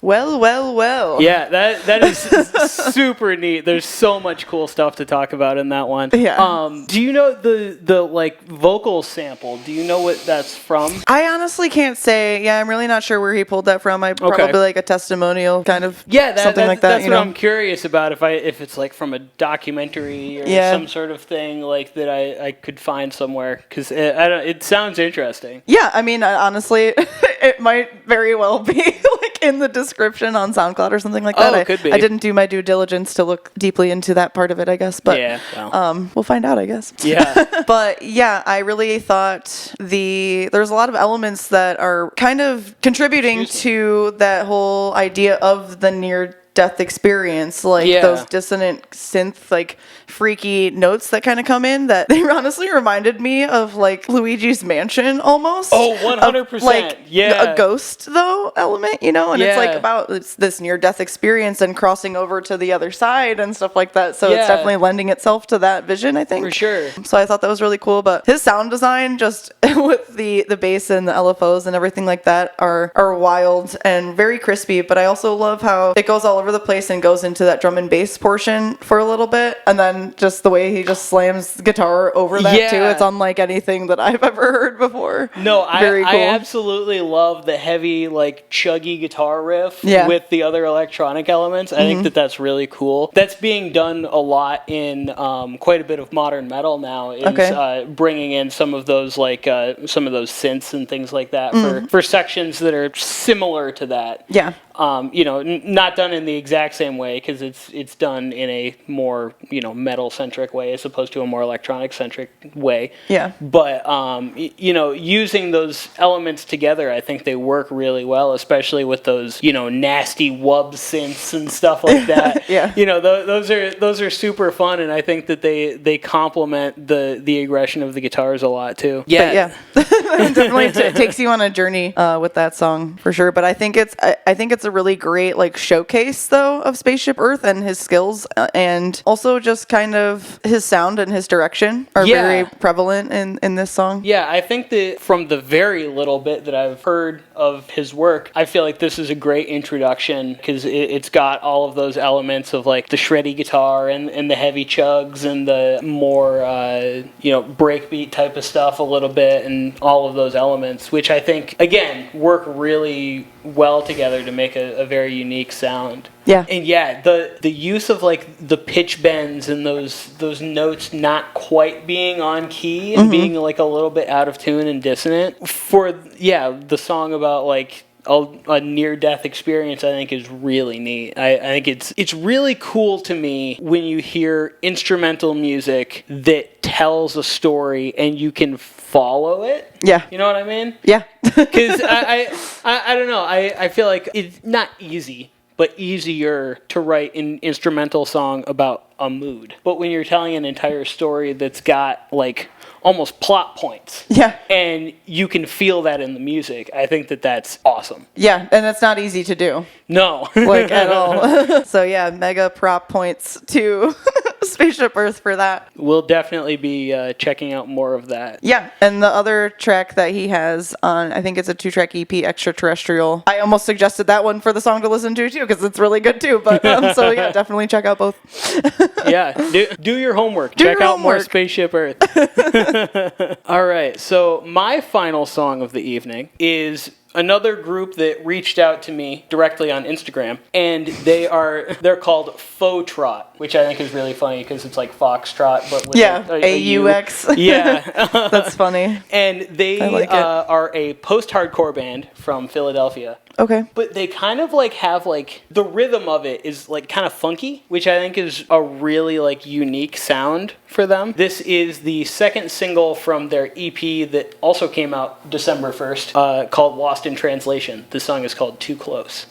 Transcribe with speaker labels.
Speaker 1: Well.
Speaker 2: Yeah, that is super neat. There's so much cool stuff to talk about in that one.
Speaker 1: Yeah.
Speaker 2: Do you know the like vocal sample? Do you know what that's from?
Speaker 1: I honestly can't say. Yeah, I'm really not sure where he pulled that from. Probably like a testimonial kind of something like that.
Speaker 2: That's what I'm curious about. If it's like from a documentary or some sort of thing like that I could find somewhere, because it sounds interesting.
Speaker 1: Yeah, I mean, honestly, it might very well be like in the description on SoundCloud or something like that.
Speaker 2: It could be.
Speaker 1: I didn't do my due diligence to look deeply into that part of it, I guess. But we'll find out, I guess.
Speaker 2: Yeah.
Speaker 1: But yeah, I really thought there's a lot of elements that are kind of contributing to that whole idea of the near-death experience, like those dissonant synth, like freaky notes that kind of come in, that they honestly reminded me of like Luigi's Mansion almost.
Speaker 2: Oh, 100%.
Speaker 1: Of, like a ghost though element, and it's like about this near-death experience and crossing over to the other side and stuff like that. So it's definitely lending itself to that vision, I think.
Speaker 2: For sure.
Speaker 1: So I thought that was really cool. But his sound design, just with the bass and the LFOs and everything like that, are wild and very crispy. But I also love how it goes all over the place and goes into that drum and bass portion for a little bit, and then just the way he just slams the guitar over that too. It's unlike anything that I've ever heard before.
Speaker 2: No,
Speaker 1: Very cool.
Speaker 2: I absolutely love the heavy, like, chuggy guitar riff with the other electronic elements. I think that's really cool. That's being done a lot in quite a bit of modern metal now, is bringing in some of those some of those synths and things like that for sections that are similar to that.
Speaker 1: Yeah.
Speaker 2: Not done in the exact same way, because it's done in a more metal-centric way as opposed to a more electronic-centric way.
Speaker 1: Yeah.
Speaker 2: But using those elements together, I think they work really well, especially with those nasty wub synths and stuff like that.
Speaker 1: Yeah.
Speaker 2: Those are super fun, and I think that they complement the aggression of the guitars a lot too.
Speaker 1: Yeah. It definitely takes you on a journey with that song for sure. But I think it's a really great like showcase though of Spaceship Earth and his skills, and also just kind of his sound and his direction are very prevalent in this song.
Speaker 2: Yeah, I think that from the very little bit that I've heard of his work, I feel like this is a great introduction, because it's got all of those elements of like the shreddy guitar and the heavy chugs and the more breakbeat type of stuff a little bit, and all of those elements, which I think again work really well together to make a very unique sound.
Speaker 1: Yeah.
Speaker 2: And the use of like the pitch bends and those notes not quite being on key and being like a little bit out of tune and dissonant for the song about like a near-death experience, I think is really neat. I think it's really cool to me when you hear instrumental music that tells a story and you can follow it.
Speaker 1: Yeah.
Speaker 2: You know what I mean?
Speaker 1: Yeah.
Speaker 2: Because I don't know. I feel like it's not easy, but easier to write an instrumental song about a mood. But when you're telling an entire story that's got like almost plot points.
Speaker 1: Yeah.
Speaker 2: And you can feel that in the music. I think that's awesome.
Speaker 1: Yeah, and it's not easy to do.
Speaker 2: No.
Speaker 1: Like, at all. So, yeah, mega prop points to Spaceship Earth for that.
Speaker 2: We'll definitely be checking out more of that.
Speaker 1: Yeah, and the other track that he has on, I think it's a 2-track EP, Extraterrestrial. I almost suggested that one for the song to listen to, too, because it's really good, too. But so, yeah, definitely check out both.
Speaker 2: Yeah, do your homework. Check out more Spaceship Earth. All right, so my final song of the evening is another group that reached out to me directly on Instagram, and they're called Faux Trot, which I think is really funny because it's like Foxtrot, but with
Speaker 1: AUX.
Speaker 2: Yeah.
Speaker 1: That's funny.
Speaker 2: And they are a post-hardcore band from Philadelphia.
Speaker 1: Okay.
Speaker 2: But they kind of like have like the rhythm of it is like kind of funky, which I think is a really like unique sound for them. This is the second single from their EP that also came out December 1st, called Lost in Translation. The song is called Too Close.